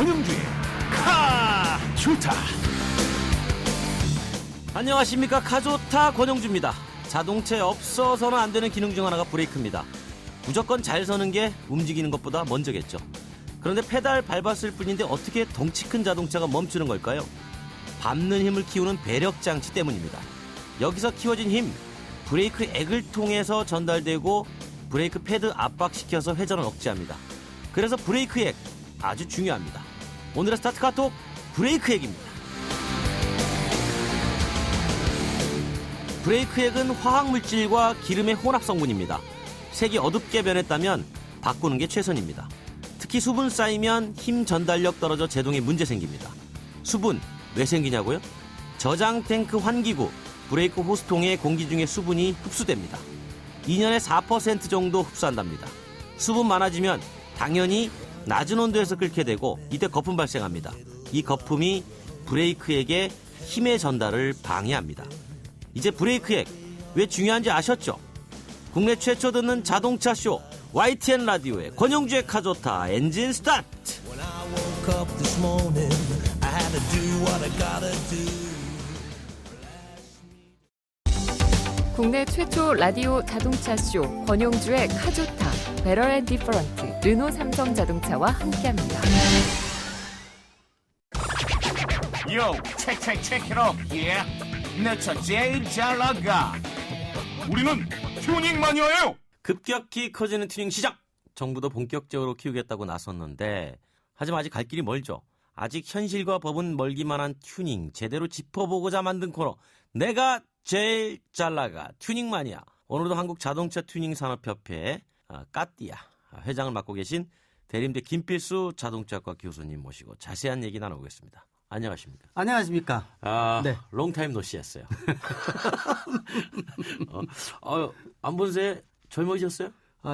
권영주의 카좋다. 안녕하십니까. 카좋다 권영주입니다. 자동차에 없어서는 안 되는 기능 중 하나가 브레이크입니다. 무조건 잘 서는 게 움직이는 것보다 먼저겠죠. 그런데 페달 밟았을 뿐인데 어떻게 덩치 큰 자동차가 멈추는 걸까요? 밟는 힘을 키우는 배력 장치 때문입니다. 여기서 키워진 힘, 브레이크 액을 통해서 전달되고 브레이크 패드 압박시켜서 회전을 억제합니다. 그래서 브레이크 액 아주 중요합니다. 오늘의 스타트 카톡 브레이크 액입니다. 브레이크 액은 화학물질과 기름의 혼합 성분입니다. 색이 어둡게 변했다면 바꾸는 게 최선입니다. 특히 수분 쌓이면 힘 전달력 떨어져 제동에 문제 생깁니다. 수분 왜 생기냐고요? 저장 탱크 환기구, 브레이크 호스통에 공기 중에 수분이 흡수됩니다. 2년에 4% 정도 흡수한답니다. 수분 많아지면 당연히 낮은 온도에서 끓게 되고 이때 거품 발생합니다. 이 거품이 브레이크액의 힘의 전달을 방해합니다. 이제 브레이크액 왜 중요한지 아셨죠? 국내 최초 듣는 자동차 쇼 YTN 라디오의 권영주의 카좋다 엔진 스타트. 국내 최초 라디오 자동차 쇼 권영주의 카좋다 배럴 앤 디퍼런트 르노 삼성 자동차와 함께합니다. 요, 체크로 예. 내차 제일 잘 나가. 우리는 튜닝 마니아예요. 급격히 커지는 튜닝 시장. 정부도 본격적으로 키우겠다고 나섰는데 하지만 아직 갈 길이 멀죠. 아직 현실과 법은 멀기만 한 튜닝 제대로 짚어보고자 만든 코너. 내가 제일 잘 나가 튜닝 마니아. 오늘도 한국자동차 튜닝산업협회 까띠아 회장을 맡고 계신 대림대 김필수 자동차과 교수님 모시고 자세한 얘기 나눠보겠습니다. 안녕하십니까? 안녕하십니까? 네. 롱타임 노시였어요. 안 본 새 젊어지셨어요?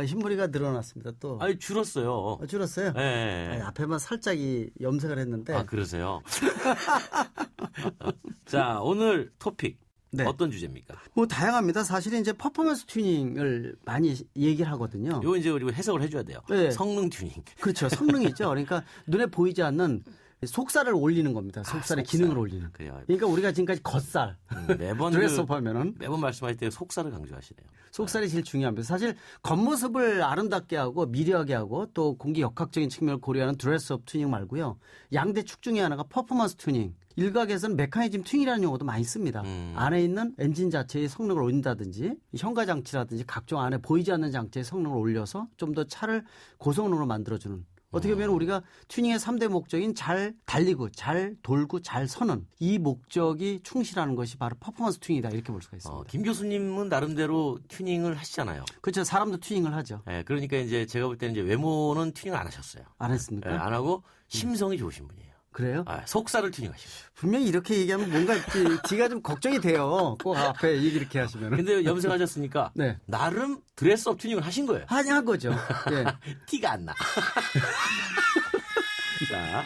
흰머리가 늘어났습니다. 또. 아니 줄었어요. 줄었어요? 네. 아니, 앞에만 살짝 염색을 했는데. 아 그러세요? 자 오늘 토픽 네. 어떤 주제입니까? 뭐 다양합니다. 사실은 이제 퍼포먼스 튜닝을 많이 얘기를 하거든요. 요 이제 그리고 해석을 해줘야 돼요. 네. 성능 튜닝. 그렇죠. 성능이죠. 그러니까 눈에 보이지 않는 속살을 올리는 겁니다. 속살의 기능을 올리는. 그래요. 그러니까 우리가 지금까지 겉살, 매번 드레스업 하면은 매번 말씀하실 때 속살을 강조하시네요. 속살이 제일 중요합니다. 사실 겉모습을 아름답게 하고 미려하게 하고 또 공기 역학적인 측면을 고려하는 드레스업 튜닝 말고요. 양대축 중에 하나가 퍼포먼스 튜닝. 일각에서는 메커니즘 튜닝이라는 용어도 많이 씁니다. 안에 있는 엔진 자체의 성능을 올린다든지 현가 장치라든지 각종 안에 보이지 않는 장치의 성능을 올려서 좀 더 차를 고성능으로 만들어주는. 어떻게 보면 우리가 튜닝의 3대 목적인 잘 달리고 잘 돌고 잘 서는 이 목적이 충실하는 것이 바로 퍼포먼스 튜닝이다 이렇게 볼 수가 있습니다. 김 교수님은 나름대로 튜닝을 하시잖아요. 그렇죠. 사람도 튜닝을 하죠. 네, 그러니까 이제 제가 볼 때는 이제 외모는 튜닝을 안 하셨어요. 안 했습니까? 네, 안 하고 심성이 좋으신 분이에요. 그래요? 속살을 튜닝하시고. 분명히 이렇게 얘기하면 뭔가 뒤가 좀 걱정이 돼요. 꼭 앞에 얘기 이렇게 하시면. 근데 염색하셨으니까 네. 나름 드레스업 튜닝을 하신 거예요. 한 거죠. 예. 티가 안 나. 자,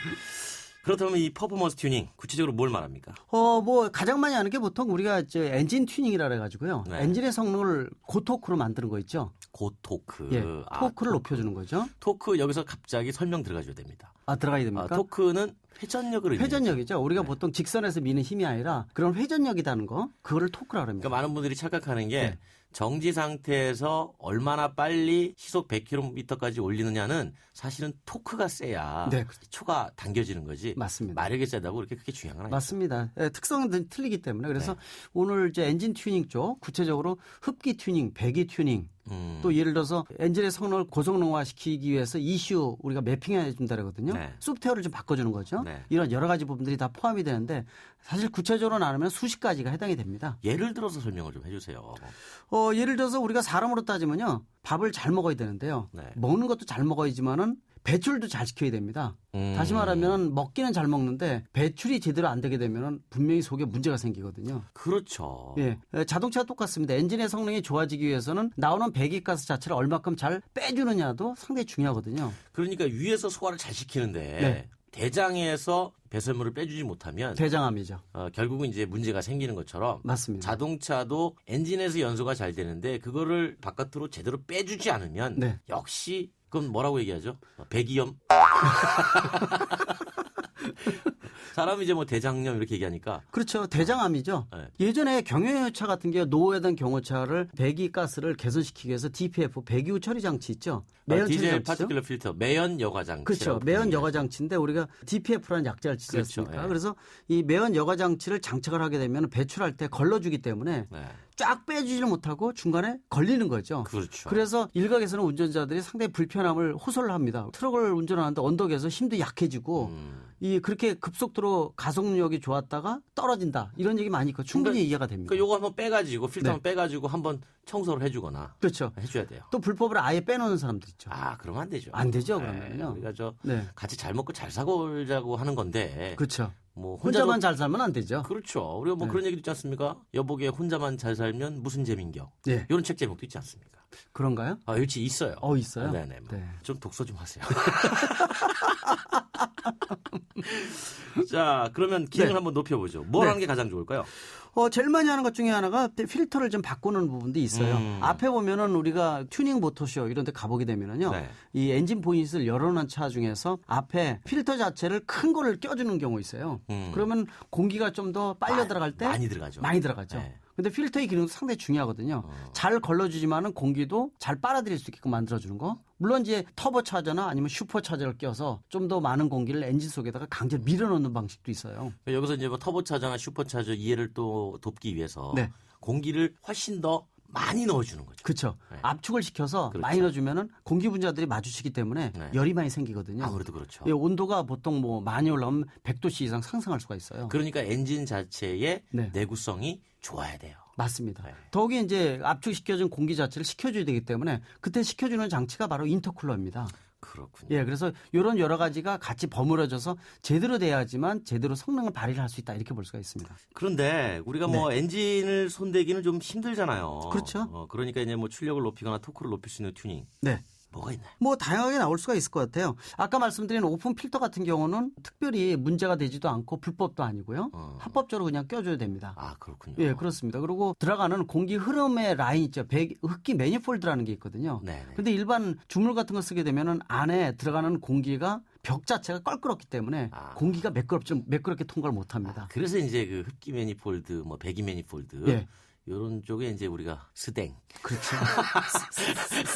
그렇다면 이 퍼포먼스 튜닝 구체적으로 뭘 말합니까? 뭐 가장 많이 하는 게 보통 우리가 이제 엔진 튜닝이라 그래가지고요. 네. 엔진의 성능을 고토크로 만드는 거 있죠. 고토크. 예. 토크를 높여주는 거죠. 토크 여기서 갑자기 설명 들어가줘야 됩니다. 들어가야 됩니까? 토크는 회전력을 의미해요. 회전력이죠. 우리가 네. 보통 직선에서 미는 힘이 아니라 그런 회전력이라는 거, 그거를 토크라고 합니다. 그러니까 많은 분들이 착각하는 게 네. 정지 상태에서 얼마나 빨리 시속 100km까지 올리느냐는 사실은 토크가 세야 네. 초가 당겨지는 거지. 맞습니다. 마력이 세다고 그렇게 크게 중요한 건 아니죠. 맞습니다. 특성은 틀리기 때문에 그래서 네. 오늘 이제 엔진 튜닝 쪽 구체적으로 흡기 튜닝, 배기 튜닝 또 예를 들어서 엔진의 성능을 고성능화시키기 위해서 ECU 우리가 매핑해 준다 그러거든요. 네. 소프트웨어를 좀 바꿔주는 거죠. 네. 이런 여러 가지 부분들이 다 포함이 되는데 사실 구체적으로 나누면 수십 가지가 해당이 됩니다. 예를 들어서 설명을 좀 해주세요. 예를 들어서 우리가 사람으로 따지면요. 밥을 잘 먹어야 되는데요. 네. 먹는 것도 잘 먹어야지만은 배출도 잘 시켜야 됩니다. 다시 말하면 먹기는 잘 먹는데 배출이 제대로 안 되게 되면 분명히 속에 문제가 생기거든요. 그렇죠. 예, 자동차가 똑같습니다. 엔진의 성능이 좋아지기 위해서는 나오는 배기가스 자체를 얼마큼 잘 빼주느냐도 상당히 중요하거든요. 그러니까 위에서 소화를 잘 시키는데 네. 대장에서 배설물을 빼주지 못하면 대장암이죠. 결국은 이제 문제가 생기는 것처럼 맞습니다. 자동차도 엔진에서 연소가 잘 되는데 그거를 바깥으로 제대로 빼주지 않으면 네. 역시 그럼 뭐라고 얘기하죠? 배기염? 사람이 이제 뭐 대장염 이렇게 얘기하니까. 그렇죠. 대장암이죠. 네. 예전에 경유차 같은 경우 노후화된 경유차를 배기가스를 개선시키기 위해서 DPF 배기후 처리 장치 있죠. 매연 처리 디젤 장치죠. 파티큘러 필터, 매연 여과 장치. 그렇죠. 매연 여과 장치인데 우리가 DPF라는 약자를 치지 그렇죠. 않습니까? 예. 그래서 이 매연 여과 장치를 장착을 하게 되면 배출할 때 걸러주기 때문에 네. 쫙 빼주지를 못하고 중간에 걸리는 거죠. 그렇죠. 그래서 일각에서는 운전자들이 상당히 불편함을 호소를 합니다. 트럭을 운전하는데 언덕에서 힘도 약해지고 그렇게 급속도로 가속력이 좋았다가 떨어진다 이런 얘기 많이 있고 충분히 이해가 됩니다. 그러니까 요거 한번 빼가지고 필터 네. 한번 빼가지고 한번 청소를 해주거나 그렇죠. 해줘야 돼요. 또 불법으로 아예 빼놓는 사람들 있죠. 아, 그러면 안 되죠. 안 되죠, 네, 그러면요. 우리가 네. 같이 잘 먹고 잘 살자고 하는 건데. 그렇죠. 뭐 혼자만 잘 살면 안 되죠. 그렇죠. 우리가 뭐 네. 그런 얘기도 있지 않습니까? 여보게 혼자만 잘 살면 무슨 재민겨. 네. 이런 책 제목도 있지 않습니까? 그런가요? 아, 일치 있어요. 있어요? 네네. 네. 좀 독서 좀 하세요. 자, 그러면 기능을 네. 한번 높여보죠. 뭘 네. 하는 게 가장 좋을까요? 제일 많이 하는 것 중에 하나가 필터를 좀 바꾸는 부분도 있어요. 앞에 보면은 우리가 튜닝 모터쇼 이런 데 가보게 되면은요. 네. 이 엔진 보닛을 열어놓은 차 중에서 앞에 필터 자체를 큰 거를 껴주는 경우 있어요. 그러면 공기가 좀 더 빨려 들어갈 때 많이 들어가죠. 많이 들어가죠. 네. 근데 필터의 기능도 상당히 중요하거든요. 잘 걸러주지만은 공기도 잘 빨아들일 수 있게끔 만들어주는 거. 물론 이제 터보 차저나 아니면 슈퍼 차저를 껴서 좀 더 많은 공기를 엔진 속에다가 강제로 밀어넣는 방식도 있어요. 여기서 이제 뭐 터보차저나 슈퍼차저 이해를 또 돕기 위해서 네. 공기를 훨씬 더 많이 넣어주는 거죠. 그렇죠. 네. 압축을 시켜서 그렇죠. 많이 넣어주면은 공기 분자들이 마주치기 때문에 네. 열이 많이 생기거든요. 아무래도 그렇죠. 예, 온도가 보통 뭐 많이 올라오면 100도씨 이상 상승할 수가 있어요. 그러니까 엔진 자체의 네. 내구성이 좋아야 돼요. 맞습니다. 네. 더욱이 이제 압축시켜준 공기 자체를 식혀줘야 되기 때문에 그때 식혀주는 장치가 바로 인터쿨러입니다. 그렇군요. 예, 그래서 이런 여러 가지가 같이 버무려져서 제대로 돼야지만 제대로 성능을 발휘할 수 있다 이렇게 볼 수가 있습니다. 그런데 우리가 뭐 엔진을 손대기는 좀 힘들잖아요. 그렇죠. 그러니까 이제 뭐 출력을 높이거나 토크를 높일 수 있는 튜닝 네. 뭐가 있나요? 뭐 다양하게 나올 수가 있을 것 같아요. 아까 말씀드린 오픈 필터 같은 경우는 특별히 문제가 되지도 않고 불법도 아니고요. 합법적으로 그냥 껴줘야 됩니다. 아, 그렇군요. 예, 그렇습니다. 그리고 들어가는 공기 흐름의 라인 있죠. 흡기 매니폴드라는 게 있거든요. 네. 근데 일반 주물 같은 거 쓰게 되면은 안에 들어가는 공기가 벽 자체가 껄끄럽기 때문에 공기가 매끄럽게 통과를 못 합니다. 그래서 이제 그 흡기 매니폴드, 뭐 배기 매니폴드 예. 이런 쪽에 이제 우리가 스댕, 그렇죠.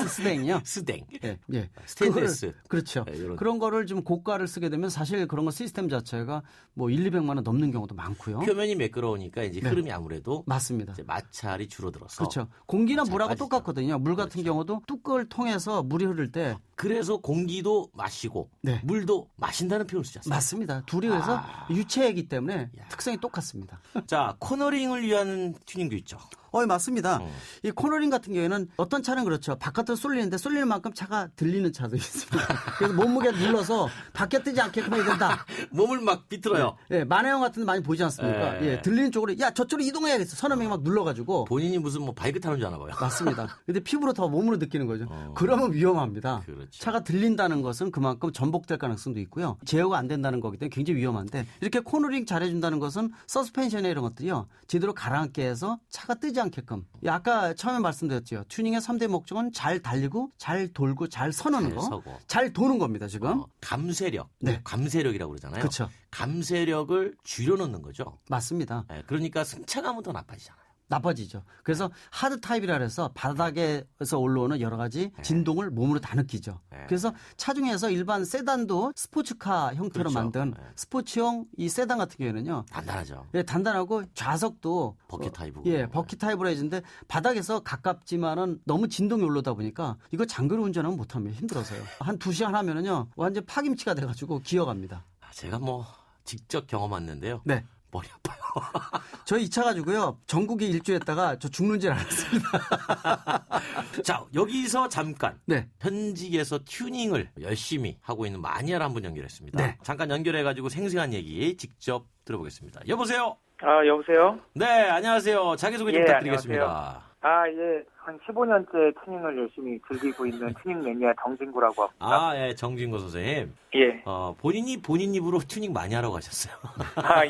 스댕이요? 스댕, 예, 예. 스테인레스. 그렇죠. 네, 이런. 그런 거를 좀 고가를 쓰게 되면 사실 그런 거 시스템 자체가 뭐 1, 200만 원 넘는 경우도 많고요. 표면이 매끄러우니까 이제 네. 흐름이 아무래도 맞습니다. 이제 마찰이 줄어들어서 그렇죠. 공기나 잘 물하고 빠지죠. 똑같거든요. 물 같은 그렇죠. 경우도 뚜껑을 통해서 물이 흐를 때 그래서 공기도 마시고 네. 물도 마신다는 표현을 쓰지 않습니까? 맞습니다. 둘이 그래서 유체이기 때문에 특성이 똑같습니다. 자, 코너링을 위한 튜닝도 있죠. 맞습니다. 이 코너링 같은 경우에는 어떤 차는 그렇죠. 바깥으로 쏠리는데 쏠리는 만큼 차가 들리는 차도 있습니다. 그래서 몸무게 눌러서 밖에 뜨지 않게끔 해야 된다. 몸을 막 비틀어요. 예, 만화영 같은 데 많이 보지 않습니까? 예. 예, 들리는 쪽으로 야 저쪽으로 이동해야겠어. 서너 명이 막 눌러가지고. 본인이 무슨 뭐 바이크 타는 줄 아나 봐요. 맞습니다. 근데 피부로 더 몸으로 느끼는 거죠. 그러면 위험합니다. 그렇죠. 차가 들린다는 것은 그만큼 전복될 가능성도 있고요. 제어가 안 된다는 거기 때문에 굉장히 위험한데 이렇게 코너링 잘해준다는 것은 서스펜션에 이런 것들이요. 제대로 가라앉게 해서 차가 뜨지 않게끔. 아까 처음에 말씀드렸죠. 튜닝의 3대 목적은 잘 달리고 잘 돌고 잘 서는 잘 거. 서고. 잘 도는 겁니다 지금. 감쇄력, 네. 감쇄력이라고 그러잖아요. 그렇죠. 감쇄력을 줄여놓는 거죠. 맞습니다. 네, 그러니까 승차감은 더 나빠지잖아요. 나빠지죠. 그래서 하드 타입이라 해서 바닥에서 올라오는 여러 가지 진동을 몸으로 다 느끼죠. 네. 그래서 차 중에서 일반 세단도 스포츠카 형태로 그렇죠. 만든 네. 스포츠형 이 세단 같은 경우에는요. 단단하죠. 예, 단단하고 좌석도 버킷 타입이고. 예, 버킷 타입으로 해주는데 바닥에서 가깝지만은 너무 진동이 올라오다 보니까 이거 장거리 운전하면 못합니다. 힘들어서요. 한 2시간 하면은요 완전 파김치가 돼가지고 기어갑니다. 제가 뭐 직접 경험했는데요. 네. 머리 아파요. 저 이 차 가지고요 전국에 일주했다가 저 죽는 줄 알았습니다. 자, 여기서 잠깐 네. 현직에서 튜닝을 열심히 하고 있는 마니아를 한 분 연결했습니다. 네. 잠깐 연결해가지고 생생한 얘기 직접 들어보겠습니다. 여보세요? 여보세요? 네, 안녕하세요. 자기소개 좀 예, 부탁드리겠습니다. 예. 한 15년째 튜닝을 열심히 즐기고 있는 튜닝 매니아 정진구라고 합니다. 아, 예, 정진고 선생님. 예. 본인이 본인 입으로 튜닝 많이 하라고 하셨어요.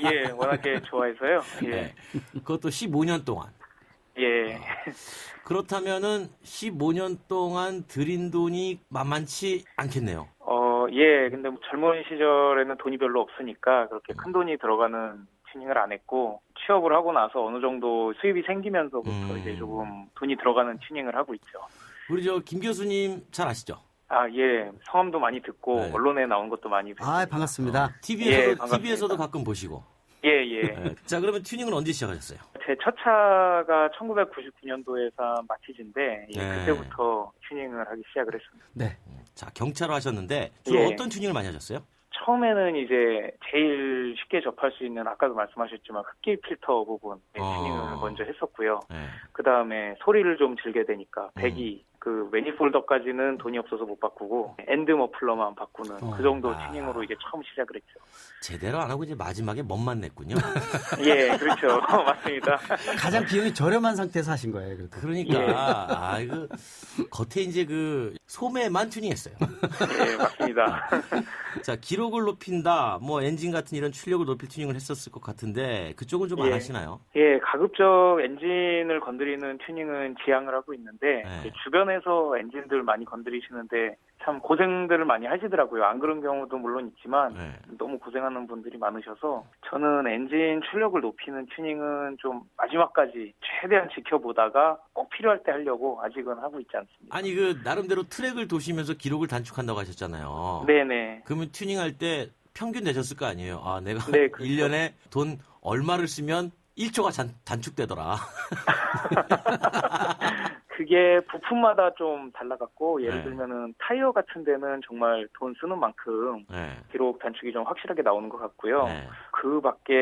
예. 워낙에 좋아해서요. 예. 네. 그것도 15년 동안. 예. 그렇다면은 15년 동안 들인 돈이 만만치 않겠네요. 예. 근데 뭐 젊은 시절에는 돈이 별로 없으니까 그렇게 큰 돈이 들어가는 튜닝을 안 했고, 취업을 하고 나서 어느 정도 수입이 생기면서부터 이제 조금 돈이 들어가는 튜닝을 하고 있죠. 우리 김 교수님 잘 아시죠? 아, 예. 성함도 많이 듣고, 네. 언론에 나온 것도 많이 뵙고. 아, 반갑습니다. TV에서도 반갑습니다. 가끔 보시고. 예, 예. 네. 자, 그러면 튜닝은 언제 시작하셨어요? 제 첫 차가 1999년도에 산 마티즈인데, 예, 네. 그때부터 튜닝을 하기 시작을 했습니다. 네. 자, 경차로 하셨는데 주로 예. 어떤 튜닝을 많이 하셨어요? 처음에는 이제 제일 쉽게 접할 수 있는, 아까도 말씀하셨지만 흡기 필터 부분 튜닝을 먼저 했었고요. 네. 그 다음에 소리를 좀 질게 되니까 배기, 그 매니폴더까지는 돈이 없어서 못 바꾸고 엔드 머플러만 바꾸는 그 정도 튜닝으로 이제 처음 시작을 했죠. 제대로 안 하고 이제 마지막에 멋만 냈군요. 예, 그렇죠. 맞습니다. 가장 비용이 저렴한 상태에서 하신 거예요. 그래도. 그러니까 이거 겉에 이제 그 소매만 튜닝했어요. 예, 맞습니다. 자, 기록을 높인다, 뭐 엔진 같은 이런 출력을 높일 튜닝을 했었을 것 같은데 그쪽은 좀 안 예. 하시나요? 예, 가급적 엔진을 건드리는 튜닝은 지양을 하고 있는데 네. 주변에서 엔진들 많이 건드리시는데 참 고생들을 많이 하시더라고요. 안 그런 경우도 물론 있지만 네. 너무 고생하는 분들이 많으셔서 저는 엔진 출력을 높이는 튜닝은 좀 마지막까지 최대한 지켜보다가 꼭 필요할 때 하려고 아직은 하고 있지 않습니다. 아니 그 나름대로 트랙을 도시면서 기록을 단축한다고 하셨잖아요. 네네. 그러면 튜닝할 때 평균 내셨을 거 아니에요? 아, 내가 네, 그렇죠. 1년에 돈 얼마를 쓰면 1초가 단축되더라. 그게 부품마다 좀 달라갖고 예를 네. 들면은 타이어 같은 데는 정말 돈 쓰는 만큼 네. 기록 단축이 좀 확실하게 나오는 것 같고요. 네. 그 밖에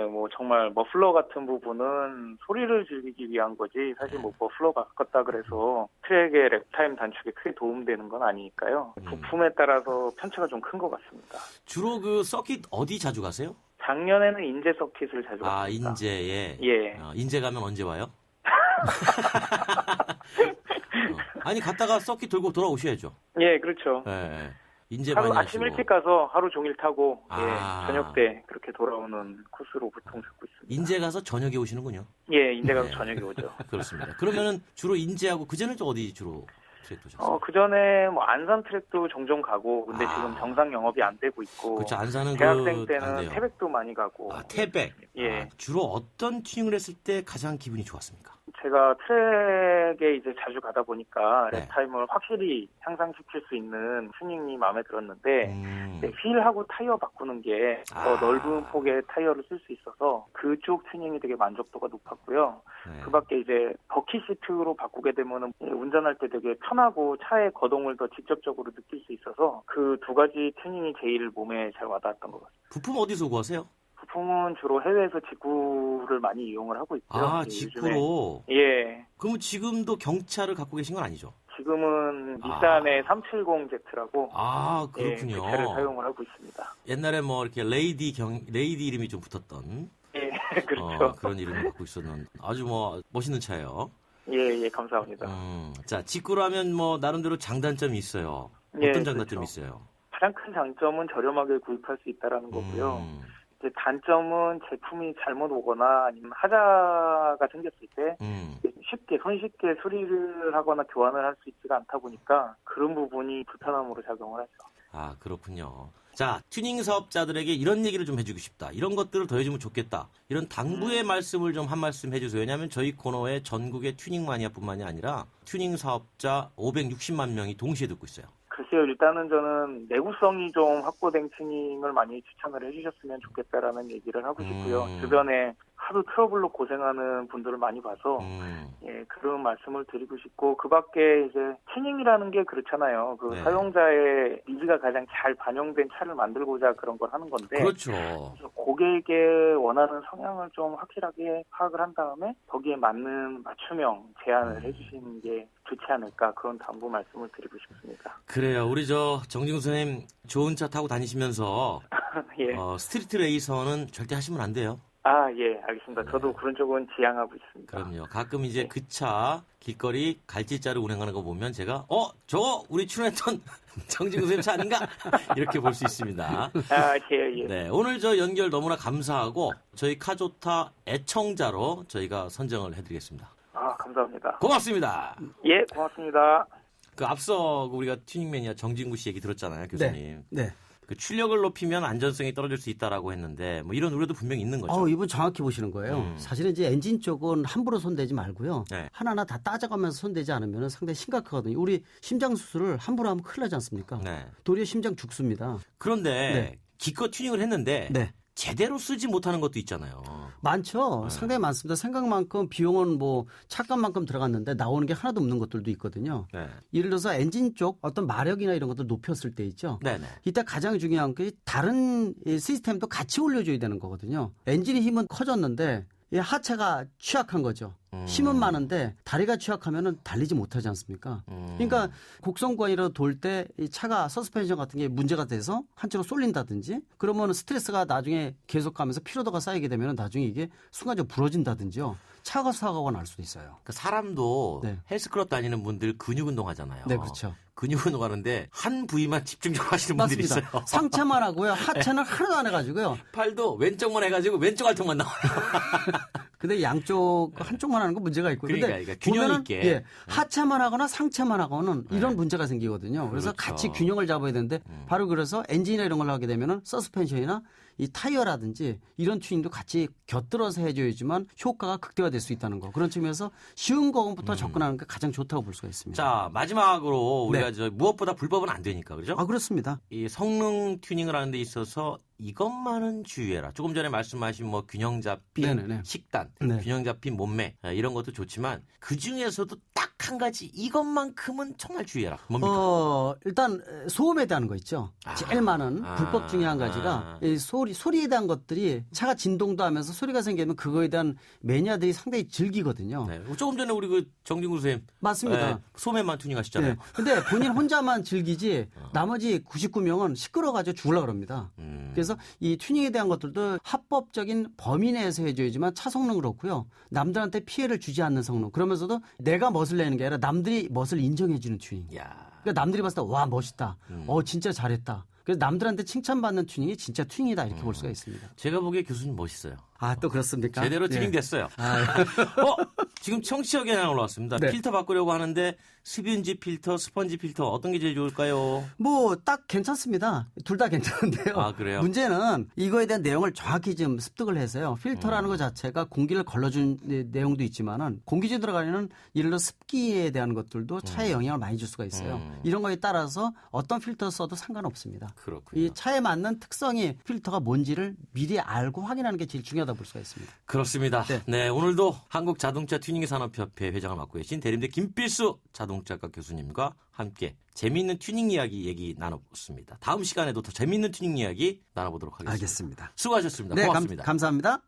뭐 정말 머플러 같은 부분은 소리를 즐기기 위한 거지 사실 뭐 머플러 바꿨다 그래서 트랙의 랩타임 단축에 크게 도움되는 건 아니니까요. 부품에 따라서 편차가 좀 큰 것 같습니다. 주로 그 서킷 어디 자주 가세요? 작년에는 인제 서킷을 자주 아, 갔습니다. 인제에. 예. 인제 가면 언제 와요? 아니 갔다가 서킷 돌고 돌아오셔야죠. 예, 그렇죠. 예. 인제 하루 많이 아침 하시고. 일찍 가서 하루 종일 타고 아. 예, 저녁 때 그렇게 돌아오는 코스로 보통 잡고 있습니다. 인제 가서 저녁에 오시는군요. 예, 인제 가서 네. 저녁에 오죠. 그렇습니다. 그러면은 주로 인제하고 그전에 또 어디 주로 트랙 도셨어요? 그 전에 뭐 안산 트랙도 종종 가고, 근데 아. 지금 정상 영업이 안 되고 있고. 그렇죠. 안산은 대학생 안 때는 돼요. 태백도 많이 가고. 아, 태백. 예. 아, 주로 어떤 튜닝을 했을 때 가장 기분이 좋았습니까? 제가 트랙에 이제 자주 가다 보니까 네. 랩타임을 확실히 향상시킬 수 있는 튜닝이 마음에 들었는데, 네. 휠하고 타이어 바꾸는 게 더 아. 넓은 폭의 타이어를 쓸 수 있어서 그쪽 튜닝이 되게 만족도가 높았고요. 네. 그 밖에 이제 버킷 시트로 바꾸게 되면은 운전할 때 되게 편하고 차의 거동을 더 직접적으로 느낄 수 있어서 그 두 가지 튜닝이 제일 몸에 잘 와닿았던 것 같습니다. 부품 어디서 구하세요? 부품은 주로 해외에서 직구를 많이 이용을 하고 있고요. 아, 예, 직구로. 요즘에. 예. 그러면 지금도 경차를 갖고 계신 건 아니죠? 지금은 닛산의 370Z라고 아, 예, 그렇군요. 그 차를 사용을 하고 있습니다. 옛날에 뭐 이렇게 레이디 이름이 좀 붙었던 예, 그렇죠. 그런 이름을 갖고 있었는 아주 뭐 멋있는 차예요. 예, 예, 감사합니다. 자, 직구라면 뭐 나름대로 장단점이 있어요. 어떤 예, 장단점이 그렇죠. 있어요? 가장 큰 장점은 저렴하게 구입할 수 있다라는 거고요. 음, 이제 단점은 제품이 잘못 오거나 아니면 하자가 생겼을 때 손쉽게 수리를 하거나 교환을 할 수 있지가 않다 보니까 그런 부분이 불편함으로 작용을 하죠. 아, 그렇군요. 자, 튜닝 사업자들에게 이런 얘기를 좀 해주고 싶다. 이런 것들을 더해주면 좋겠다. 이런 당부의 말씀을 좀 한 말씀 해주세요. 왜냐하면 저희 코너에 전국의 튜닝 마니아뿐만이 아니라 튜닝 사업자 560만 명이 동시에 듣고 있어요. 글쎄요, 일단은 저는 내구성이 좀 확보된 튜닝을 많이 추천을 해주셨으면 좋겠다라는 얘기를 하고 싶고요. 주변에 하도 트러블로 고생하는 분들을 많이 봐서 예, 그런 말씀을 드리고 싶고, 그 밖에 이제 튜닝이라는 게 그렇잖아요. 그 네. 사용자의 니즈가 가장 잘 반영된 차를 만들고자 그런 걸 하는 건데, 그렇죠. 그래서 고객의 원하는 성향을 좀 확실하게 파악을 한 다음에 거기에 맞는 맞춤형 제안을 해주시는 게 좋지 않을까, 그런 당부 말씀을 드리고 싶습니다. 그래요. 우리 정진구 선생님 좋은 차 타고 다니시면서 예. 스트리트 레이서는 절대 하시면 안 돼요. 아, 예, 알겠습니다. 저도 그런 쪽은 지향하고 있습니다. 그럼요. 가끔 이제 그 차 길거리 갈지자를 운행하는 거 보면 제가 저거 우리 출연했던 정진구 선생님 차 아닌가? 이렇게 볼 수 있습니다. 아, 예, 예. 네, 오늘 연결 너무나 감사하고 저희 카조타 애청자로 저희가 선정을 해드리겠습니다. 아, 감사합니다. 고맙습니다. 예, 고맙습니다. 그 앞서 우리가 튜닝 매니아 정진구 씨 얘기 들었잖아요, 교수님. 네. 그 출력을 높이면 안전성이 떨어질 수 있다라고 했는데 뭐 이런 우려도 분명히 있는 거죠. 이분 정확히 보시는 거예요. 사실은 이제 엔진 쪽은 함부로 손대지 말고요. 네. 하나하나 다 따져가면서 손대지 않으면 상당히 심각하거든요. 우리 심장 수술을 함부로 하면 큰일 나지 않습니까? 네. 도리어 심장 죽습니다. 그런데 네. 기껏 튜닝을 했는데 네. 제대로 쓰지 못하는 것도 있잖아요. 많죠. 상당히 많습니다. 생각만큼 비용은 뭐 착각만큼 들어갔는데 나오는 게 하나도 없는 것들도 있거든요. 네. 예를 들어서 엔진 쪽 어떤 마력이나 이런 것들 높였을 때 있죠. 네네. 이때 가장 중요한 게 다른 시스템도 같이 올려줘야 되는 거거든요. 엔진의 힘은 커졌는데 이 하체가 취약한 거죠. 힘은 많은데 다리가 취약하면은 달리지 못하지 않습니까? 그러니까 곡선 구간이라도 돌 때 이 차가 서스펜션 같은 게 문제가 돼서 한쪽으로 쏠린다든지 그러면 스트레스가 나중에 계속 가면서 피로도가 쌓이게 되면 나중에 이게 순간적으로 부러진다든지요. 차가 사고가 날 수도 있어요. 그 사람도 네. 헬스클럽 다니는 분들 근육 운동하잖아요. 네, 그렇죠. 근육 운동하는데 한 부위만 집중적으로 하시는 분들이 맞습니다. 있어요. 상체만 하고요. 하체는 하나도 안 해가지고요. 팔도 왼쪽만 해가지고 왼쪽 알통만 나와요. 근데 양쪽 한쪽만 하는 건 문제가 있고. 근데 그러니까 균형 보면은, 있게. 예, 하체만 하거나 상체만 하거나 이런 문제가 생기거든요. 그래서 그렇죠. 같이 균형을 잡아야 되는데 바로 그래서 엔진이나 이런 걸 하게 되면은 서스펜션이나 이 타이어라든지 이런 튜닝도 같이 곁들여서 해줘야지만 효과가 극대화될 수 있다는 거. 그런 측면에서 쉬운 거부터 접근하는 게 가장 좋다고 볼 수가 있습니다. 자, 마지막으로 우리가 네. 무엇보다 불법은 안 되니까, 그죠? 그렇습니다. 이 성능 튜닝을 하는 데 있어서 이것만은 주의해라. 조금 전에 말씀하신 뭐 균형 잡힌 네네네. 식단, 네. 균형 잡힌 몸매 이런 것도 좋지만 그 중에서도 딱 한 가지 이것만큼은 정말 주의해라. 뭡니까? 일단 소음에 대한 거 있죠. 제일 많은 불법 중에 한 가지가 이 소리에 대한 것들이 차가 진동도 하면서 소리가 생기면 그거에 대한 매니아들이 상당히 즐기거든요. 네. 조금 전에 우리 그 정진구 선생님 맞습니다. 소매만 튜닝하시잖아요. 네. 근데 본인 혼자만 즐기지 나머지 99명은 시끄러워가지고 죽으려고 그럽니다. 그래서 이 튜닝에 대한 것들도 합법적인 범위 내에서 해줘야지만 차 성능 그렇고요. 남들한테 피해를 주지 않는 성능. 그러면서도 내가 멋을 내는 게 아니라 남들이 멋을 인정해주는 튜닝. 야. 그러니까 남들이 봤을 때 와 멋있다. 진짜 잘했다. 그래서 남들한테 칭찬받는 튜닝이 진짜 튜닝이다 이렇게 볼 수가 있습니다. 제가 보기에 교수님 멋있어요. 또 그렇습니까? 제대로 네. 튜닝 됐어요. 지금 청취자 의견이 하나 올라왔습니다. 네. 필터 바꾸려고 하는데 습윤지 필터, 스펀지 필터 어떤 게 제일 좋을까요? 뭐 딱 괜찮습니다. 둘 다 괜찮은데요. 아, 그래요? 문제는 이거에 대한 내용을 정확히 좀 습득을 해서요. 필터라는 것 자체가 공기를 걸러준 내용도 있지만은 공기중에 들어가는 예를 들어 습기에 대한 것들도 차에 영향을 많이 줄 수가 있어요. 이런 거에 따라서 어떤 필터 써도 상관없습니다. 그렇군요. 이 차에 맞는 특성이 필터가 뭔지를 미리 알고 확인하는 게 제일 중요하다고 볼 수가 있습니다. 그렇습니다. 네, 오늘도 한국자동차 튜닝산업협회 회장을 맡고 계신 대림대 김필수 자동차과 교수님과 함께 재미있는 튜닝 이야기 얘기 나눠봤습니다. 다음 시간에도 더 재미있는 튜닝 이야기 나눠보도록 하겠습니다. 알겠습니다. 수고하셨습니다. 네, 고맙습니다. 감사합니다.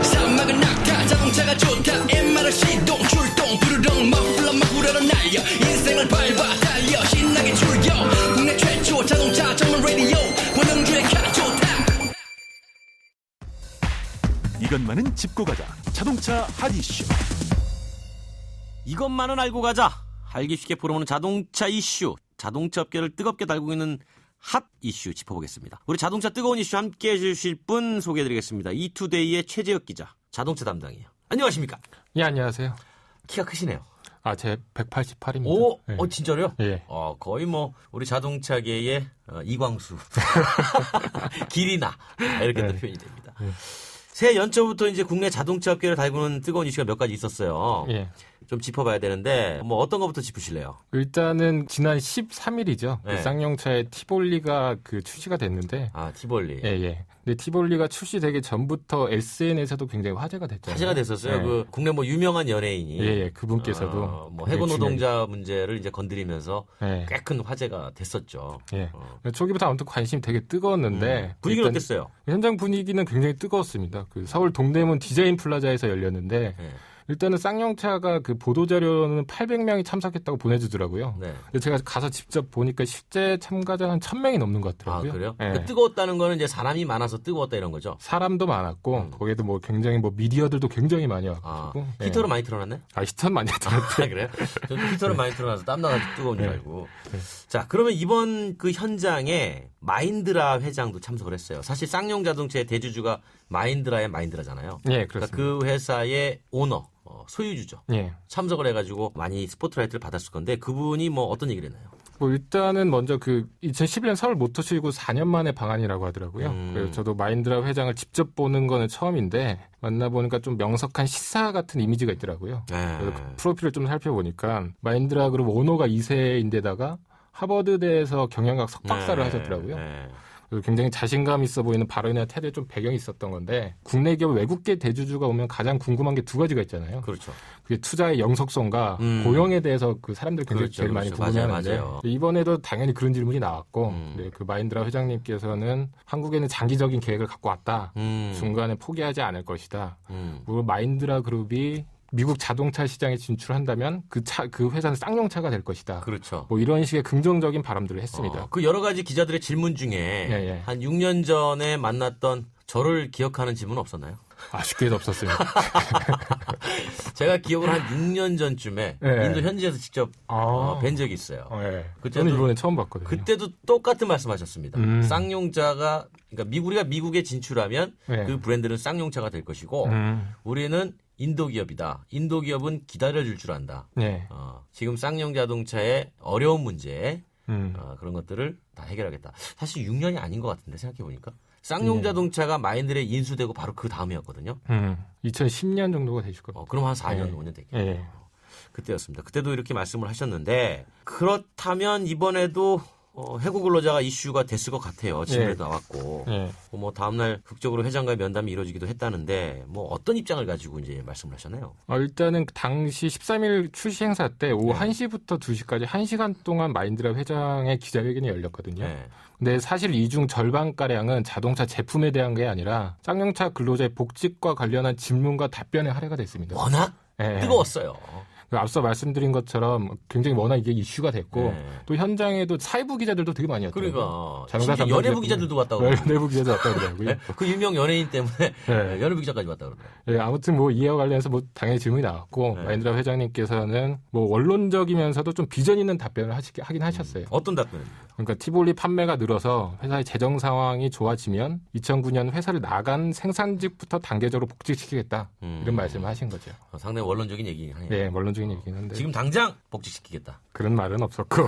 산막은 낙하 자동차가 좋다 엠마를 시동 출동 부르릉 머플러 막 불어러 날려 인생을 밟아 달려 신나게 출겨 국내 최초 자동차 전문 라디오 권영주의 카조타 이것만은 짚고 가자. 자동차 핫 이슈. 이것만은 알고 가자. 알기 쉽게 풀어보는 자동차 이슈. 자동차 업계를 뜨겁게 달구고 있는 핫 이슈 짚어보겠습니다. 우리 자동차 뜨거운 이슈 함께 해주실 분 소개해드리겠습니다. 이투데이의 최재혁 기자. 자동차 담당이에요. 안녕하십니까? 예, 안녕하세요. 키가 크시네요. 제 188입니다. 오, 네. 진짜로요? 예. 거의 뭐 우리 자동차계의 이광수, 길이나 이렇게 또 표현이 됩니다. 새해 연초부터 이제 국내 자동차 업계를 달구는 뜨거운 이슈가 몇 가지 있었어요. 예. 좀 짚어봐야 되는데 뭐 어떤 것부터 짚으실래요? 일단은 지난 13일이죠. 네. 쌍용차의 티볼리가 출시가 됐는데. 티볼리. 예. 근데 티볼리가 출시되기 전부터 SNS에서도 굉장히 화제가 됐잖아요. 화제가 됐었어요. 예. 그 국내 뭐 유명한 연예인이 예, 그분께서도 뭐 굉장히 해고 노동자 문제를 이제 건드리면서 예. 꽤 큰 화제가 됐었죠. 예. 초기부터 아무튼 관심이 되게 뜨거웠는데 분위기는 일단 어땠어요? 현장 분위기는 굉장히 뜨거웠습니다. 서울 동대문 디자인 플라자에서 열렸는데 네. 일단은 쌍용차가 보도자료는 800명이 참석했다고 보내주더라고요. 네. 근데 제가 가서 직접 보니까 실제 참가자 한 1000명이 넘는 것 아, 같더라고요. 그래요? 예. 그 뜨거웠다는 거는 이제 사람이 많아서 뜨거웠다 이런 거죠? 사람도 많았고 거기에도 굉장히 미디어들도 굉장히 많이 아, 와가지고 히터를 많이 틀어놨네? 히터는 많이 들었대. 아, 그래요? 저는 히터를 많이 틀어놔서 땀나가지고 뜨거운 줄 네. 알고. 자, 그러면 이번 그 현장에 마인드라 회장도 참석을 했어요. 사실 쌍용 자동차의 대주주가 마인드라의 마인드라잖아요. 예, 그러니까 그렇습니다. 그 회사의 오너, 소유주죠. 예. 참석을 해가지고 많이 스포트라이트를 받았을 건데 그분이 뭐 어떤 얘기를 했나요? 뭐 일단은 먼저 그 2011년 서울 모터쇼이고 4년 만에 방한이라고 하더라고요. 그래서 저도 마인드라 회장을 직접 보는 거는 처음인데 만나보니까 좀 명석한 시사 같은 이미지가 있더라고요. 그래서 그 프로필을 좀 살펴보니까 마인드라 그룹 오너가 2세인데다가 하버드대에서 경영학 석박사를 하셨더라고요. 그래서 굉장히 자신감 있어 보이는 발언이나 태도에 좀 배경이 있었던 건데 국내 기업 외국계 대주주가 오면 가장 궁금한 게 두 가지가 있잖아요. 그렇죠. 그게 투자의 영속성과 고용에 대해서 그 사람들이 굉장히 그렇죠, 제일 많이 그렇죠. 궁금해하는데 맞아요. 이번에도 당연히 그런 질문이 나왔고 네, 그 마인드라 회장님께서는 한국에는 장기적인 계획을 갖고 왔다. 중간에 포기하지 않을 것이다. 그리고 마인드라 그룹이 미국 자동차 시장에 진출한다면 그 회사는 쌍용차가 될 것이다. 그렇죠. 뭐 이런 식의 긍정적인 발언들을 했습니다. 그 여러 가지 기자들의 질문 중에 예. 한 6년 전에 만났던 저를 기억하는 질문 없었나요? 아쉽게도 없었습니다. 제가 기억을 한 6년 전쯤에 예. 인도 현지에서 직접 뵌 적이 있어요. 예. 그때도- 저는 이번에 처음 봤거든요. 그때도 똑같은 말씀하셨습니다. 쌍용차가 그러니까 우리가 미국에 진출하면 예. 그 브랜드는 쌍용차가 될 것이고 우리는 인도 기업이다. 인도 기업은 기다려줄 줄 안다. 네. 지금 쌍용 자동차의 어려운 문제 음. 그런 것들을 다 해결하겠다. 사실 6년이 아닌 것 같은데 생각해 보니까 쌍용 자동차가 마인드에 인수되고 바로 그 다음이었거든요. 2010년 정도가 되실 겁니다. 그럼 한 4년, 예. 5년 됐겠네요. 예. 그때였습니다. 그때도 이렇게 말씀을 하셨는데 그렇다면 이번에도 해고 근로자가 이슈가 됐을 것 같아요. 지금에도 나왔고 예. 뭐 다음날 극적으로 회장과의 면담이 이루어지기도 했다는데 뭐 어떤 입장을 가지고 이제 말씀을 하셨나요? 일단은 당시 13일 출시 행사 때 오후 네. 1시부터 2시까지 1시간 동안 마인드라 회장의 기자회견이 열렸거든요. 네. 근데 사실 이 중 절반가량은 자동차 제품에 대한 게 아니라 쌍용차 근로자의 복직과 관련한 질문과 답변에 할애가 됐습니다. 워낙 예. 뜨거웠어요. 앞서 말씀드린 것처럼 굉장히 워낙 이게 이슈가 됐고 네. 또 현장에도 사회부 기자들도 되게 많이 왔더라고요. 그러니까 자동차 심지어 담당 연예부 기자들- 기자들도 왔다고 그러더라고요. 연예부 기자도 왔다 그러더라고요. 네? 그 유명 연예인 때문에 네. 연예부 기자까지 왔다고 그러더라고요. 예, 아무튼 뭐 이와 관련해서 뭐 당연히 질문이 나왔고 네. 마인드라 회장님께서는 뭐 원론적이면서도 좀 비전 있는 답변을 하긴 하셨어요. 어떤 답변입니까? 그러니까 티볼리 판매가 늘어서 회사의 재정 상황이 좋아지면 2009년 회사를 나간 생산직부터 단계적으로 복직시키겠다 이런 말씀을 하신 거죠. 상당히 원론적인 얘기긴 하네요. 네, 원론적인 얘기긴 한데 지금 당장 복직시키겠다. 그런 말은 없었고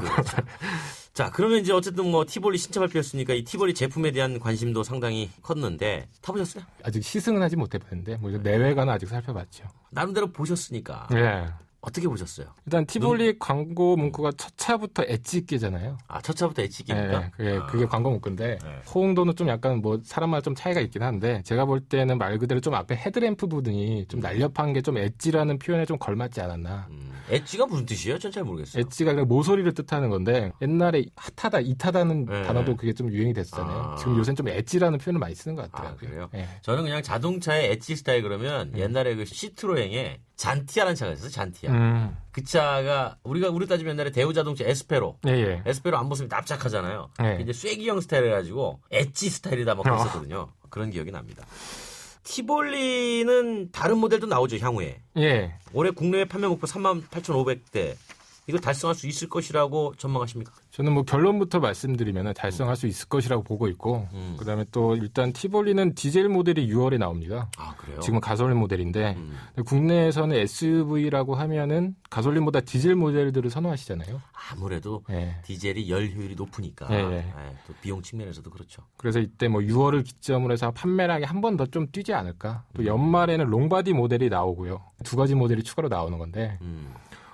자, 그러면 이제 어쨌든 뭐 티볼리 신차 발표였으니까 이 티볼리 제품에 대한 관심도 상당히 컸는데 타보셨어요? 아직 시승은 하지 못해봤는데 뭐 내외관은 아직 살펴봤죠. 나름대로 보셨으니까 예. 어떻게 보셨어요? 일단 티볼리 광고 문구가 첫 차부터 엣지 있게잖아요. 첫 차부터 엣지기입니까? 그게 광고 문구인데 네. 호응도는 좀 약간 뭐 사람마다 좀 차이가 있긴 한데 제가 볼 때는 말 그대로 좀 앞에 헤드램프 부분이 좀 날렵한 게 좀 엣지라는 표현에 좀 걸맞지 않았나. 엣지가 무슨 뜻이에요? 전 잘 모르겠어요. 엣지가 그냥 모서리를 뜻하는 건데 옛날에 핫하다, 이타다는 네. 단어도 그게 좀 유행이 됐었잖아요. 아. 지금 요새는 좀 엣지라는 표현을 많이 쓰는 것 같더라고요. 그래요? 예. 저는 그냥 자동차의 엣지 스타일 그러면 옛날에 그 시트로행에 잔티아라는 차가 있었어요. 잔티아. 그 차가 우리 따지면 옛날에 대우 자동차 에스페로. 예. 에스페로 앞모습이 납작하잖아요. 네. 이제 쐐기형 스타일 해가지고 엣지 스타일이다 막 그랬었거든요. 그런 기억이 납니다. 티볼리는 다른 모델도 나오죠, 향후에. 예. 올해 국내외 판매 목표 38,500대. 이거 달성할 수 있을 것이라고 전망하십니까? 저는 뭐 결론부터 말씀드리면 달성할 수 있을 것이라고 보고 있고 그다음에 또 일단 티볼리는 디젤 모델이 6월에 나옵니다. 아, 그래요? 지금은 가솔린 모델인데 국내에서는 SUV라고 하면은 가솔린보다 디젤 모델들을 선호하시잖아요. 아무래도 예. 디젤이 열 효율이 높으니까 또 비용 측면에서도 그렇죠. 그래서 이때 뭐 6월을 기점으로 해서 판매량이 한 번 더 좀 뛰지 않을까. 또 연말에는 롱바디 모델이 나오고요. 두 가지 모델이 추가로 나오는 건데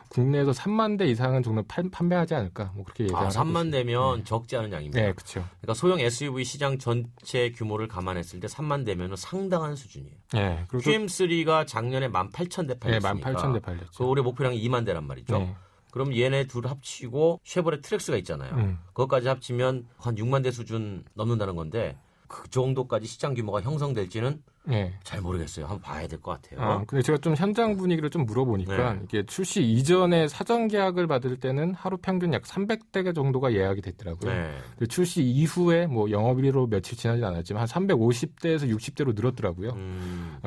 국내에서 3만 대 이상은 정도 판매하지 않을까. 뭐 그렇게 예상을 하고 3만 있습니다. 대면 적지 않은 양입니다. 네, 그렇죠. 그러니까 소형 SUV 시장 전체 규모를 감안했을 때 3만 대면 상당한 수준이에요. 네, 그리고 또- QM3가 작년에 18,000대 네, 팔렸으니까 18,000대 팔렸죠. 그 올해 목표량이 2만 대란 말이죠. 네. 그럼 얘네 둘 합치고 쉐보레 트랙스가 있잖아요. 그것까지 합치면 한 6만 대 수준 넘는다는 건데 그 정도까지 시장 규모가 형성될지는 네. 잘 모르겠어요. 한번 봐야 될 것 같아요. 근데 제가 좀 현장 분위기를 좀 물어보니까 네. 이게 출시 이전에 사전 계약을 받을 때는 하루 평균 약 300대 정도가 예약이 됐더라고요. 네. 근데 출시 이후에 뭐 영업일로 며칠 지나지 않았지만 한 350대에서 60대로 늘었더라고요.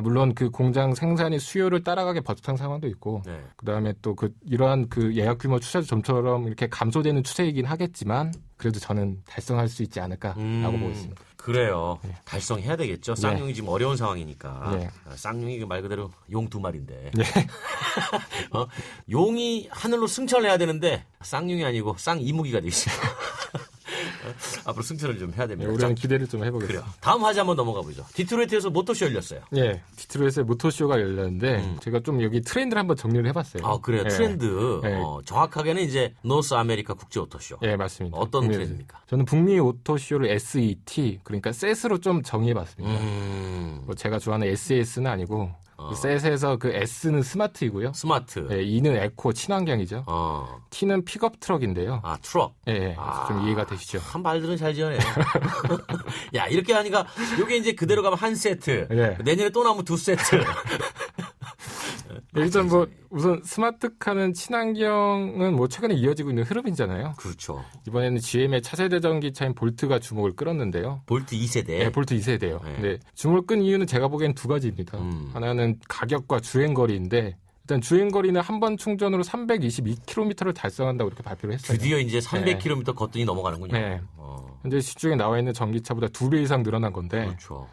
물론 그 공장 생산이 수요를 따라가게 버티는 상황도 있고 네. 그다음에 또 이러한 그 예약 규모 추세도 좀처럼 이렇게 감소되는 추세이긴 하겠지만 그래도 저는 달성할 수 있지 않을까라고 보고 있습니다. 그래요. 달성해야 되겠죠. 쌍용이 지금 어려운 상황이니까. 네. 쌍용이 말 그대로 용 2마리인데. 용이 하늘로 승천해야 되는데 쌍용이 아니고 쌍이무기가 되겠어요. 앞으로 승천을 좀 해야 됩니다. 올해는 기대를 좀 해보겠습니다. 그래요. 다음 화제 한번 넘어가 보죠. 디트로이트에서 모터쇼 열렸어요. 예, 디트로이트에 모터쇼가 열렸는데 제가 좀 여기 트렌드를 한번 정리를 해봤어요. 아, 그래요. 예. 트렌드. 예. 정확하게는 이제 노스 아메리카 국제 오토쇼. 예, 맞습니다. 어떤 트렌드입니까? 저는 북미 오토쇼를 SET, 그러니까 SES로 좀 정의해봤습니다. 뭐 제가 좋아하는 SES는 아니고 SES에서 그 S는 스마트이고요. 스마트. 예, E는 에코, 친환경이죠. T는 픽업 트럭인데요. 아, 트럭. 예, 좀 이해가 되시죠? 한 말들은 잘 지어내. 야, 이렇게 하니까 요게 이제 그대로 가면 한 세트. 예. 내년에 또 나오면 2세트. 일단 뭐 우선 스마트카는 친환경은 뭐 최근에 이어지고 있는 흐름이잖아요. 그렇죠. 이번에는 GM의 차세대 전기차인 볼트가 주목을 끌었는데요. 볼트 2세대. 네, 볼트 2세대요. 네. 근데 주목을 끈 이유는 제가 보기엔 두 가지입니다. 하나는 가격과 주행거리인데 일단 주행거리는 한 번 충전으로 322km를 달성한다고 이렇게 발표를 했어요. 드디어 이제 300km 걷더니 넘어가는군요. 네. 현재 시중에 나와 있는 전기차보다 2배 이상 늘어난 건데 그렇죠.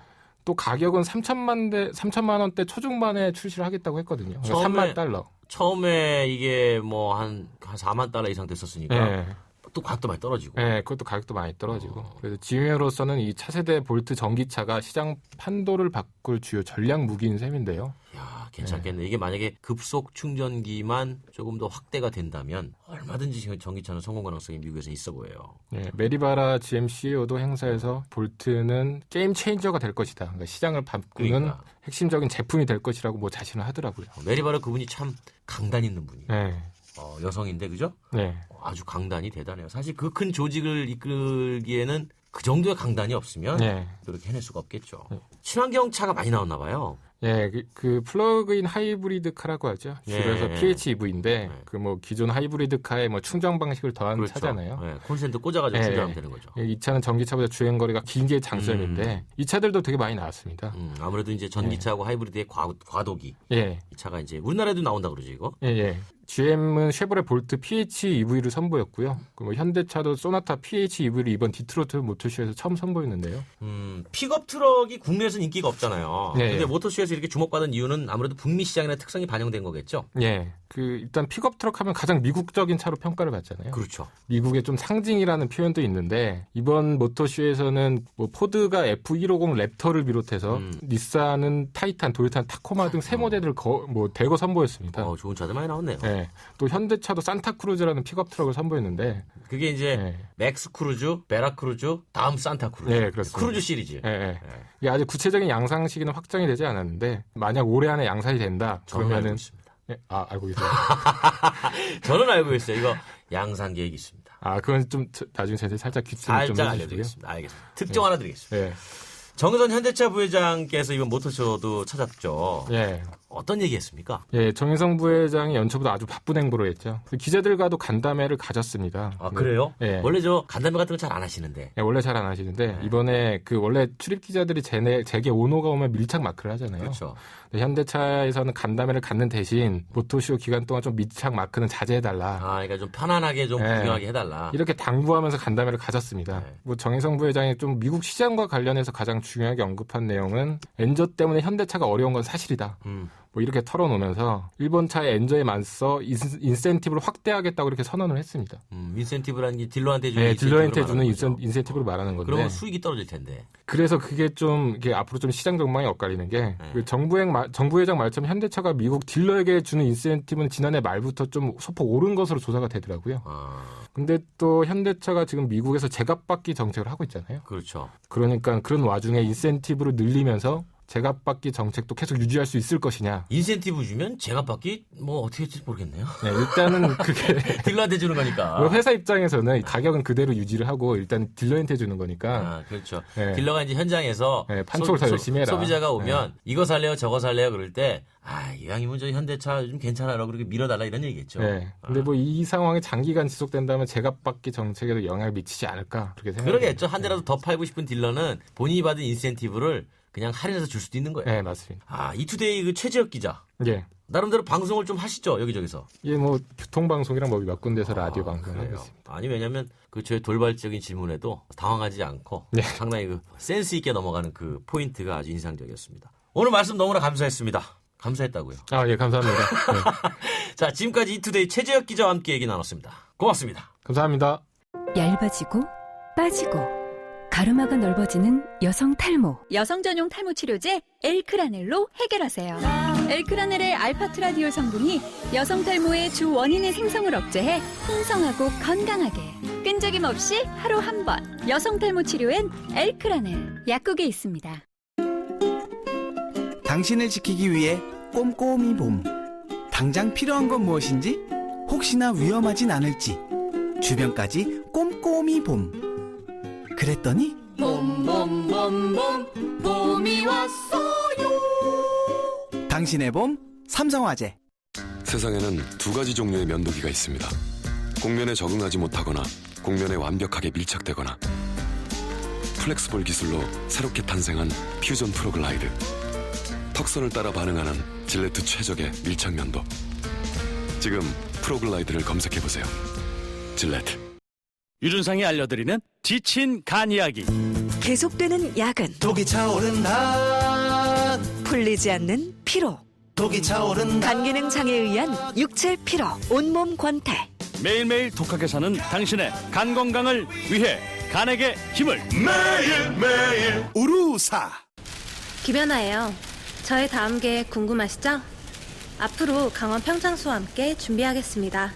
또 가격은 3천만 원대 초중반에 출시를 하겠다고 했거든요. 그러니까 처음에- 3만 달러. 처음에 이게 뭐 한 4만 달러 이상 됐었으니까 네. 또 가격도 많이 떨어지고. 네, 그것도 가격도 많이 떨어지고. 그래서 GM으로서는 이 차세대 볼트 전기차가 시장 판도를 바꿀 주요 전략 무기인 셈인데요. 야, 괜찮겠네. 이게 만약에 급속 충전기만 조금 더 확대가 된다면 얼마든지 전기차는 성공 가능성이 미국에서 있어 보여요. 네, 메리바라 GM CEO도 행사에서 볼트는 게임 체인저가 될 것이다. 그러니까 시장을 바꾸는 그러니까. 핵심적인 제품이 될 것이라고 뭐 자신을 하더라고요. 메리바라 그분이 참 강단 있는 분이에요. 네, 여성인데 그죠? 네, 아주 강단이 대단해요. 사실 그 큰 조직을 이끌기에는 그 정도의 강단이 없으면 네. 그렇게 해낼 수가 없겠죠. 친환경 차가 많이 나왔나 봐요. 예, 그 플러그인 하이브리드 카라고 하죠. 줄여서 예. PHEV인데 그 뭐 기존 하이브리드 카에 뭐 충전 방식을 더한 그렇죠. 차잖아요. 네, 콘센트 꽂아가지고 예. 충전하면 되는 거죠. 이 차는 전기차보다 주행거리가 긴 게 장점인데 이 차들도 되게 많이 나왔습니다. 아무래도 이제 전기차하고 하이브리드의 과도기. 예, 이 차가 이제 우리나라에도 나온다 그러죠, 이거? 예, 예. GM은 쉐보레 볼트 PHEV를 선보였고요. 뭐 현대차도 소나타 PHEV를 이번 디트로이트 모터쇼에서 처음 선보였는데요. 픽업 트럭이 국내에서는 인기가 없잖아요. 네. 근데 모터쇼에서 이렇게 주목받은 이유는 아무래도 북미 시장이나 특성이 반영된 거겠죠? 예, 그 일단 픽업 트럭 하면 가장 미국적인 차로 평가를 받잖아요. 그렇죠. 미국의 좀 상징이라는 표현도 있는데 이번 모터쇼에서는 뭐 포드가 F150 랩터를 비롯해서 닛산은 타이탄, 도요타는 타코마 등 세 모델을 뭐 대거 선보였습니다. 좋은 차들 많이 나왔네요. 예, 또 현대차도 산타크루즈라는 픽업 트럭을 선보였는데 그게 이제 예. 맥스 크루즈, 베라 크루즈, 다음 산타 크루즈. 네, 그렇습니다. 크루즈 시리즈. 예, 예. 이게 아직 구체적인 양상 시기는 확정이 되지 않았는데 만약 올해 안에 양산이 된다 저는 알고 그러면은 있습니다. 예, 알고 계세요. 저는 알고 있어요. 이거 양산 계획이 있습니다. 그건 좀 나중에 저한테 살짝 귀씀을 좀 살짝 해주시고요. 알려드리겠습니다. 알겠습니다. 특정 하나 드리겠습니다. 예, 정의선 현대차 부회장께서 이번 모터쇼도 찾았죠. 예. 어떤 얘기했습니까? 예, 정의성 부회장이 연초부터 아주 바쁜 행보를 했죠. 기자들과도 간담회를 가졌습니다. 아, 그래요? 예. 원래 저 간담회 같은 거 잘 안 하시는데. 예, 원래 잘 안 하시는데 이번에 그 원래 출입 기자들이 제게 오너가 오면 밀착 마크를 하잖아요. 그렇죠. 근데 현대차에서는 간담회를 갖는 대신 모터쇼 기간 동안 좀 밀착 마크는 자제해달라. 그러니까 좀 편안하게 좀 네. 구경하게 해달라. 이렇게 당부하면서 간담회를 가졌습니다. 네. 뭐 정의성 부회장이 좀 미국 시장과 관련해서 가장 중요하게 언급한 내용은 엔저 때문에 현대차가 어려운 건 사실이다. 뭐 이렇게 털어놓으면서 일본 차의 엔저에 맞서 인센티브를 확대하겠다고 이렇게 선언을 했습니다. 인센티브라는 게 딜러한테 주는 네, 딜러한테 주는 거죠. 인센티브를 말하는 건데. 그러면 수익이 떨어질 텐데. 그래서 그게 좀 이게 앞으로 좀 시장 전망이 엇갈리는 게 그 정부회장 말처럼 현대차가 미국 딜러에게 주는 인센티브는 지난해 말부터 좀 소폭 오른 것으로 조사가 되더라고요. 근데 또 현대차가 지금 미국에서 제값받기 정책을 하고 있잖아요. 그렇죠. 그러니까 그런 와중에 인센티브를 늘리면서 제값받기 정책도 계속 유지할 수 있을 것이냐. 인센티브 주면 제값받기 뭐 어떻게 할지 모르겠네요. 네, 일단은 그게 딜러한테 주는 거니까. 회사 입장에서는 가격은 그대로 유지를 하고 일단 딜러한테 주는 거니까. 그렇죠. 네. 딜러가 이제 현장에서 네, 판촉을 더 열심히 해라. 소비자가 오면 이거 살래요, 저거 살래요 그럴 때 이왕이면 저 현대차 좀 괜찮아라고 그렇게 밀어달라 이런 얘기겠죠. 네. 근데 뭐 이 상황이 장기간 지속된다면 제값받기 정책에도 영향을 미치지 않을까 그렇게 생각합니다. 그러겠죠. 한 대라도 더 팔고 싶은 딜러는 본인이 받은 인센티브를 그냥 할인해서 줄 수도 있는 거예요. 네, 맞습니다. 이투데이 그 최지혁 기자. 예. 나름대로 방송을 좀 하시죠, 여기저기서. 예, 뭐 교통방송이랑 뭐 몇 군데서 라디오 방송을 하고 있습니다. 아니, 왜냐면 그 저의 돌발적인 질문에도 당황하지 않고 네. 상당히 그 센스 있게 넘어가는 그 포인트가 아주 인상적이었습니다. 오늘 말씀 너무나 감사했습니다. 감사했다고요. 아, 예, 감사합니다. 네. 자, 지금까지 이투데이 최재혁 기자와 함께 얘기 나눴습니다. 고맙습니다. 감사합니다. 얇아지고 빠지고 가르마가 넓어지는 여성 탈모. 여성 전용 탈모 치료제 엘크라넬로 해결하세요. 엘크라넬의 알파트라디올 성분이 여성 탈모의 주 원인의 생성을 억제해 풍성하고 건강하게 끈적임 없이 하루 한 번. 여성 탈모 치료엔 엘크라넬 약국에 있습니다. 당신을 지키기 위해 꼼꼼히 봄. 당장 필요한 건 무엇인지, 혹시나 위험하진 않을지, 주변까지 꼼꼼히 봄. 그랬더니 봄봄봄봄 봄이 왔어요. 당신의 봄 삼성화재. 세상에는 두 가지 종류의 면도기가 있습니다. 곡면에 적응하지 못하거나 곡면에 완벽하게 밀착되거나, 플렉스볼 기술로 새롭게 탄생한 퓨전 프로글라이드. 턱선을 따라 반응하는 질레트 최적의 밀착 면도. 지금 프로글라이드를 검색해보세요. 질레트. 유준상이 알려드리는 지친 간 이야기. 계속되는 야근, 독이 차오른다. 풀리지 않는 피로, 독이 차오른다. 간 기능 장애에 의한 육체 피로, 온몸 권태. 매일매일 독하게 사는 당신의 간 건강을 위해 간에게 힘을. 매일매일 우루사. 김연아예요. 저의 다음 계획 궁금하시죠? 앞으로 강원 평창수와 함께 준비하겠습니다.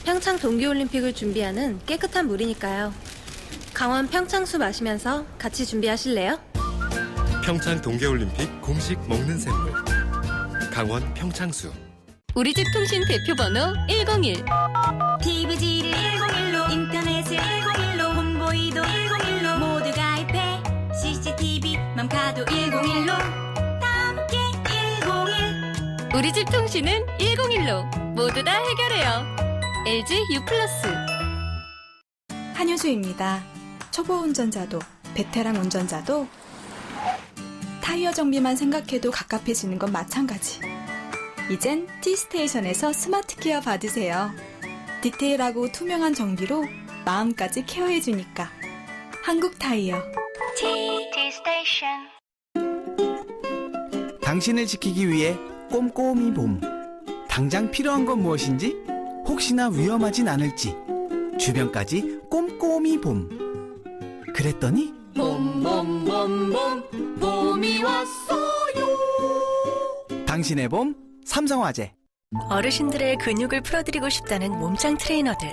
평창 동계올림픽을 준비하는 깨끗한 물이니까요. 강원 평창수 마시면서 같이 준비하실래요? 평창 동계올림픽 공식 먹는 샘물 강원 평창수. 우리 집 통신 대표번호 101. TV지를 101로, 인터넷을 101로, 홍보이도 101로, 모두 가입해. CCTV 맘카도 101로, 함께 101. 우리 집 통신은 101로 모두 다 해결해요. LG U+. 한효주입니다. 초보 운전자도 베테랑 운전자도 타이어 정비만 생각해도 갑갑해지는 건 마찬가지. 이젠 T스테이션에서 스마트 케어 받으세요. 디테일하고 투명한 정비로 마음까지 케어해주니까. 한국 타이어. T스테이션. 당신을 지키기 위해 꼼꼼히 봄. 당장 필요한 건 무엇인지, 혹시나 위험하진 않을지, 주변까지 꼼꼼히 봄. 그랬더니 봄봄봄봄 봄이 왔어요. 당신의 봄 삼성화재. 어르신들의 근육을 풀어드리고 싶다는 몸짱 트레이너들.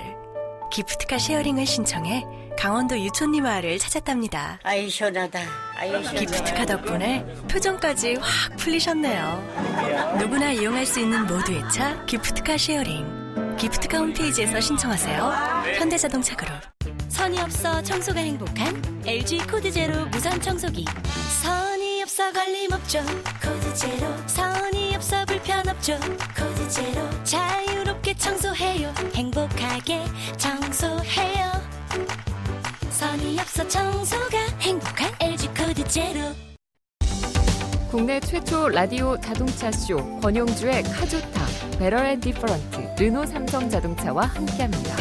기프트카 쉐어링을 신청해 강원도 유촌리 마을을 찾았답니다. 아이 시원하다. 기프트카 덕분에 표정까지 확 풀리셨네요. 누구나 이용할 수 있는 모두의 차 기프트카 쉐어링. 기프트카 홈페이지에서 신청하세요. 현대자동차 그룹. 선이 없어 청소가 행복한 LG 코드 제로 무선 청소기. 선이 없어 걸림 없죠. 코드 제로. 선이 없어 불편 없죠. 코드 제로. 자유롭게 청소해요. 행복하게 청소해요. 선이 없어 청소가 행복한 LG 코드 제로. 국내 최초 라디오 자동차 쇼 권영주의 카조타, 배럴 앤 디퍼런트, 르노 삼성 자동차와 함께합니다.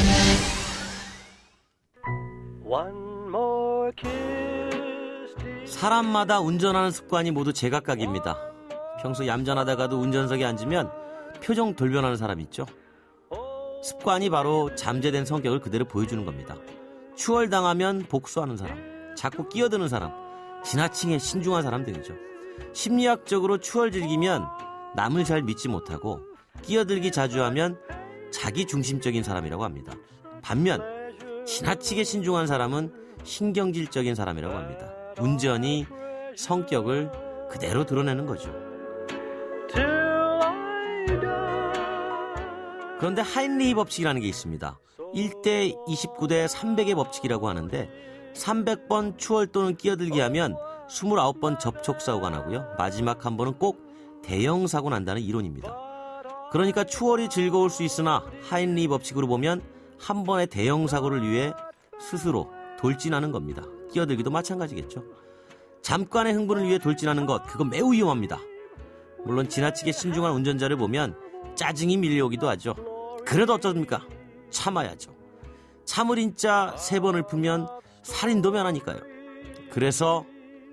사람마다 운전하는 습관이 모두 제각각입니다. 평소 얌전하다가도 운전석에 앉으면 표정 돌변하는 사람 있죠. 습관이 바로 잠재된 성격을 그대로 보여주는 겁니다. 추월당하면 복수하는 사람, 자꾸 끼어드는 사람, 지나치게 신중한 사람 등이죠. 심리학적으로 추월 즐기면 남을 잘 믿지 못하고 끼어들기 자주 하면 자기 중심적인 사람이라고 합니다. 반면 지나치게 신중한 사람은 신경질적인 사람이라고 합니다. 운전이 성격을 그대로 드러내는 거죠. 그런데 하인리히 법칙이라는 게 있습니다. 1대 29대 300의 법칙이라고 하는데 300번 추월 또는 끼어들기 하면 29번 접촉사고가 나고요. 마지막 한 번은 꼭 대형 사고 난다는 이론입니다. 그러니까 추월이 즐거울 수 있으나 하인리 법칙으로 보면 한 번의 대형 사고를 위해 스스로 돌진하는 겁니다. 끼어들기도 마찬가지겠죠. 잠깐의 흥분을 위해 돌진하는 것, 그거 매우 위험합니다. 물론 지나치게 신중한 운전자를 보면 짜증이 밀려오기도 하죠. 그래도 어쩌습니까? 참아야죠. 참을 자 3번을 풀면 살인도 면하니까요. 그래서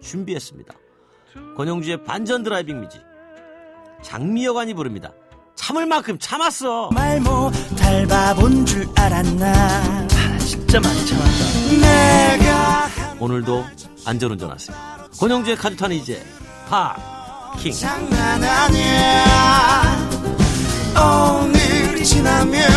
준비했습니다. 권영주의 반전 드라이빙 뮤직. 장미여관이 부릅니다. 참을 만큼 참았어. 말 못할 바본 줄 알았나. 진짜 많이 참았다. 내가 오늘도 안전운전하세요. 권영주의 카주타는 이제 파킹. 장난 아니야. 오늘이 지나면